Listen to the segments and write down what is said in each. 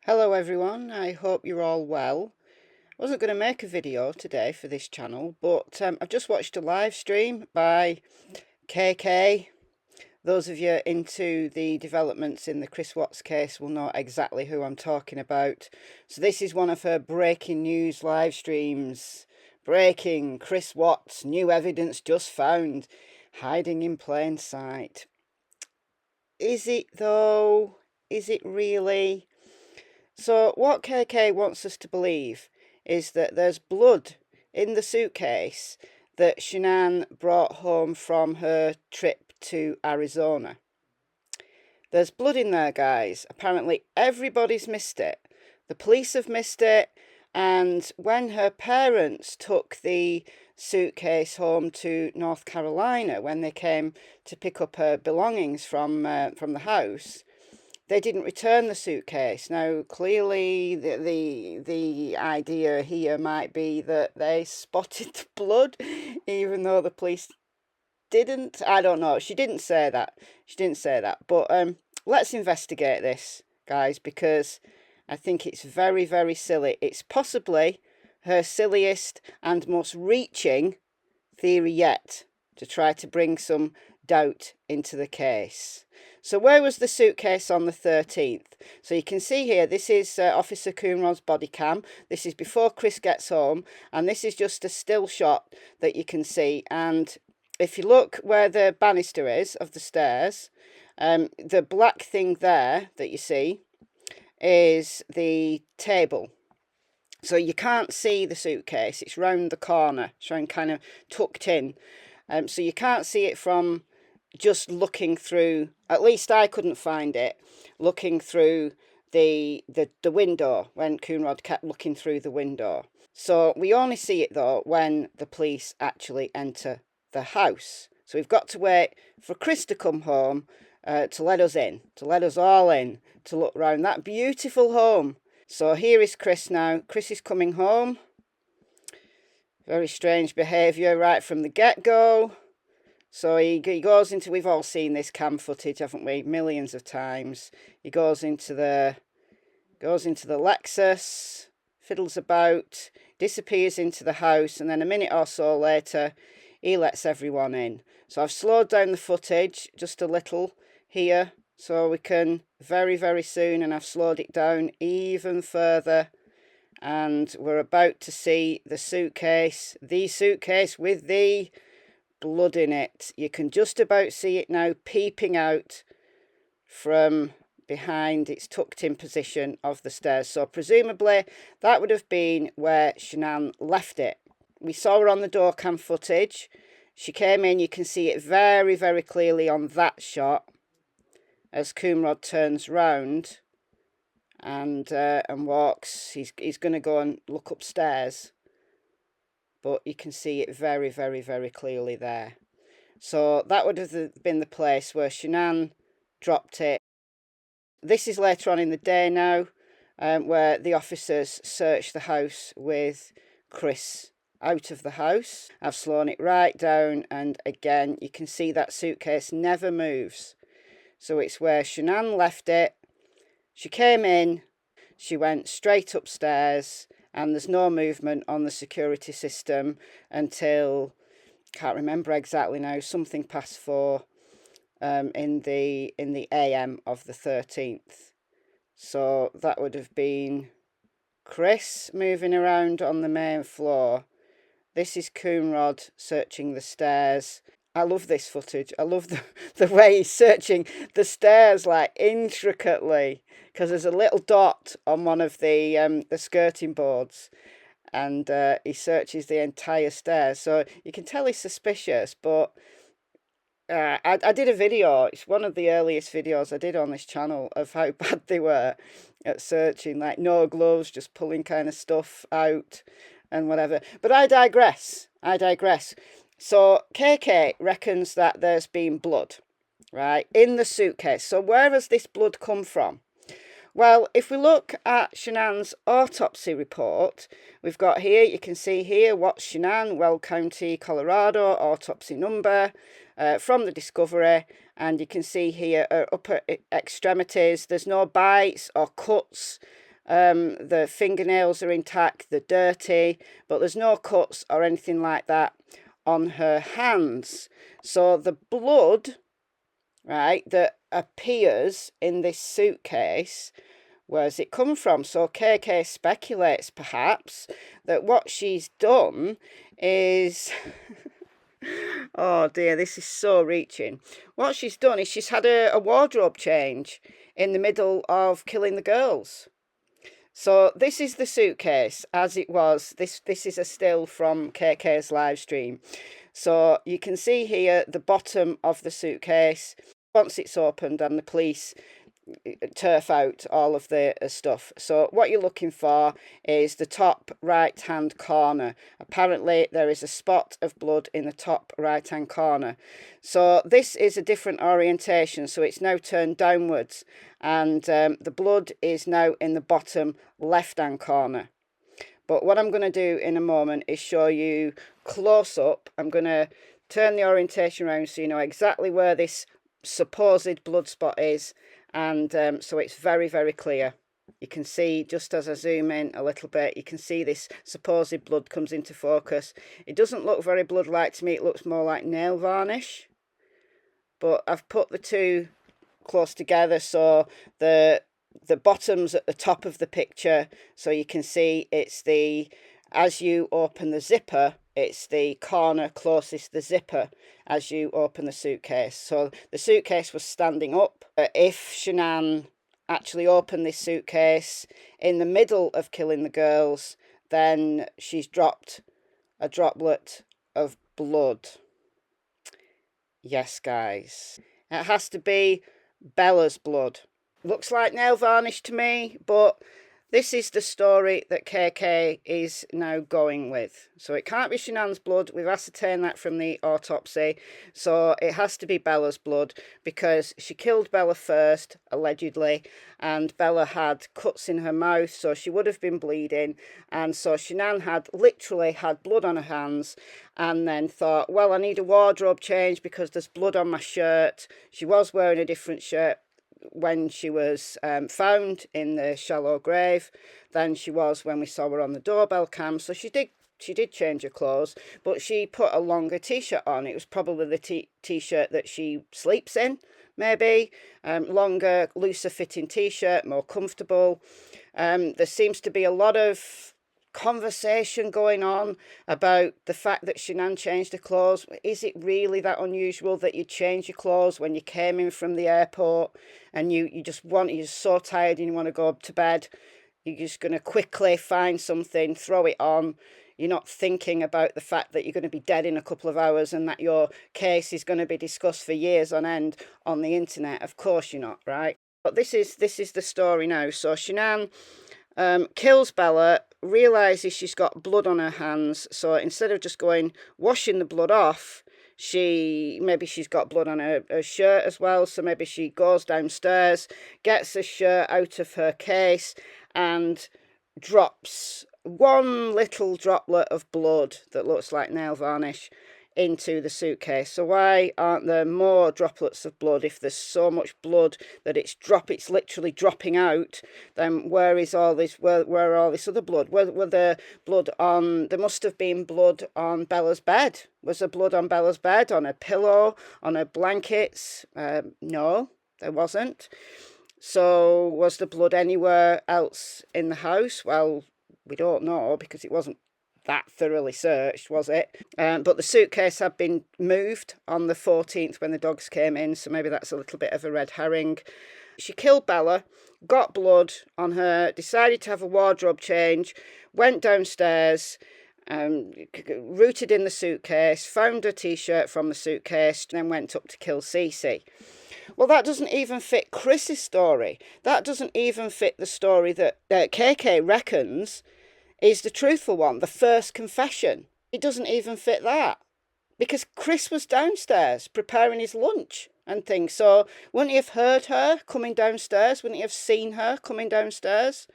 Hello everyone, I hope you're all well. I wasn't going to make a video today for this channel, but I've just watched a live stream by KK. Those of you into the developments in the Chris Watts case will know exactly who I'm talking about. So this is one of her breaking news live streams. Breaking: Chris Watts, new evidence just found, hiding in plain sight. Is it though? Is it really? So what KK wants us to believe is that there's blood in the suitcase that Shanann brought home from her trip to Arizona. There's blood in there, guys. Apparently everybody's missed it. The police have missed it, and when her parents took the suitcase home to North Carolina, when they came to pick up her belongings from the house, they didn't return the suitcase. Now, clearly, the idea here might be that they spotted the blood, even though the police didn't. I don't know. She didn't say that. She didn't say that. But let's investigate this, guys, because I think it's very, very silly. It's possibly her silliest and most reaching theory yet to try to bring some doubt into the case. So where was the suitcase on the 13th? So you can see here, this is Officer Coonrod's body cam. This is before Chris gets home, and this is just a still shot that you can see. And if you look where the banister is of the stairs, the black thing there that you see is the table. So you can't see the suitcase. It's round the corner, showing kind of tucked in. So you can't see it from just looking through. At least I couldn't find it looking through the window when Coonrod kept looking through the window. So we only see it though when the police actually enter the house. So we've got to wait for Chris to come home to let us in, to let us all in, to look round that beautiful home. So here is Chris now. Chris is coming home. Very strange behaviour right from the get-go. So he goes into, we've all seen this cam footage, haven't we? Millions of times. He goes into the Lexus, fiddles about, disappears into the house, and then a minute or so later, he lets everyone in. So I've slowed down the footage just a little here, so we can very, very soon, and I've slowed it down even further, and we're about to see the suitcase with the blood in it. You can just about see it now peeping out from behind its tucked in position of the stairs. So presumably that would have been where Shanann left it. We saw her on the door cam footage. She came in, you can see it very, very clearly on that shot as Coonrod turns round and walks. He's going to go and look upstairs, but you can see it very, very, very clearly there. So that would have been the place where Shanann dropped it. This is later on in the day now, where the officers search the house with Chris out of the house. I've slowed it right down, and again you can see that suitcase never moves. So it's where Shanann left it. She came in, she went straight upstairs, and there's no movement on the security system until, can't remember exactly now, something past 4 in the AM of the 13th. So that would have been Chris moving around on the main floor. This is Coonrod searching the stairs. I love this footage. I love the way he's searching the stairs, like, intricately, because there's a little dot on one of the skirting boards, and he searches the entire stairs. So you can tell he's suspicious, but I did a video. It's one of the earliest videos I did on this channel of how bad they were at searching, like no gloves, just pulling kind of stuff out and whatever. But I digress. So KK reckons that there's been blood, right, in the suitcase. So where has this blood come from? Well, if we look at Shanann's autopsy report, we've got here, you can see here, Watts Shanann, Weld County, Colorado, autopsy number from the discovery. And you can see here upper extremities, there's no bites or cuts The fingernails are intact, they're dirty, but there's no cuts or anything like that on her hands. So the blood, right, that appears in this suitcase, where's it come from? So KK speculates perhaps that what she's done is oh dear, this is so reaching. What she's done is she's had a wardrobe change in the middle of killing the girls. So this is the suitcase as it was. This is a still from KK's live stream. So you can see here the bottom of the suitcase once it's opened, and the police turf out all of the stuff. So what you're looking for is the top right hand corner. Apparently there is a spot of blood in the top right hand corner. So this is a different orientation, so it's now turned downwards, and the blood is now in the bottom left hand corner. But what I'm going to do in a moment is show you close up. I'm going to turn the orientation around so you know exactly where this supposed blood spot is, and so it's very, very clear. You can see, just as I zoom in a little bit, you can see this supposed blood comes into focus. It doesn't look very blood-like to me, it looks more like nail varnish. But I've put the two close together, so the bottom's at the top of the picture, so you can see it's as you open the zipper, it's the corner closest to the zipper as you open the suitcase. So the suitcase was standing up. If Shanann actually opened this suitcase in the middle of killing the girls, then she's dropped a droplet of blood. Yes, guys. It has to be Bella's blood. Looks like nail varnish to me, but this is the story that KK is now going with. So it can't be Shanann's blood. We've ascertained that from the autopsy. So it has to be Bella's blood, because she killed Bella first, allegedly, and Bella had cuts in her mouth, so she would have been bleeding. And so Shanann had literally had blood on her hands, and then thought, well, I need a wardrobe change because there's blood on my shirt. She was wearing a different shirt when she was found in the shallow grave than she was when we saw her on the doorbell cam. So she did change her clothes, but she put a longer t-shirt on. It was probably the t-shirt that she sleeps in, maybe. Longer, looser fitting t-shirt, more comfortable. There seems to be a lot of conversation going on about the fact that Shanann changed her clothes. Is it really that unusual that you change your clothes when you came in from the airport and you're so tired and you want to go to bed? You're just going to quickly find something, throw it on. You're not thinking about the fact that you're going to be dead in a couple of hours and that your case is going to be discussed for years on end on the internet. Of course you're not, right? But this is the story now. So Shanann kills Bella, realises she's got blood on her hands, so instead of just washing the blood off, maybe she's got blood on her shirt as well, so maybe she goes downstairs, gets the shirt out of her case, and drops one little droplet of blood that looks like nail varnish into the suitcase. So why aren't there more droplets of blood? If there's so much blood that it's literally dropping out, then where is all this? Where are all this other blood? Were there blood on? There must have been blood on Bella's bed. Was there blood on Bella's bed, on her pillow, on her blankets? No, there wasn't. So was the blood anywhere else in the house? Well, we don't know, because it wasn't that thoroughly searched, was it? But the suitcase had been moved on the 14th when the dogs came in, so maybe that's a little bit of a red herring. She killed Bella, got blood on her, decided to have a wardrobe change, went downstairs, rooted in the suitcase, found a t-shirt from the suitcase, and then went up to kill Cece. Well, that doesn't even fit Chris's story. That doesn't even fit the story that KK reckons is the truthful one, the first confession. It doesn't even fit that, because Chris was downstairs preparing his lunch and things. So wouldn't he have heard her coming downstairs? Wouldn't he have seen her coming downstairs?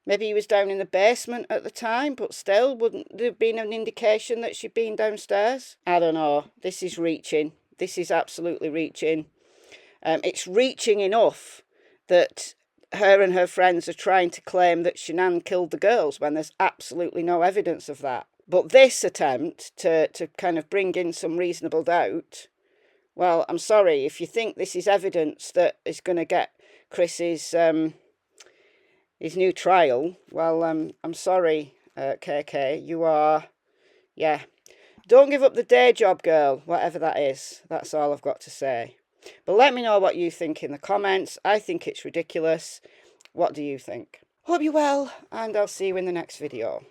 Maybe he was down in the basement at the time, but still, wouldn't there have been an indication that she'd been downstairs? I don't know. This is reaching. This is absolutely reaching. It's reaching enough that her and her friends are trying to claim that Shanann killed the girls when there's absolutely no evidence of that. But this attempt to kind of bring in some reasonable doubt, well, I'm sorry, if you think this is evidence that is going to get Chris's his new trial, well, I'm sorry, KK, you are, yeah. Don't give up the day job, girl, whatever that is. That's all I've got to say. But let me know what you think in the comments. I think it's ridiculous. What do you think? Hope you're well, and I'll see you in the next video.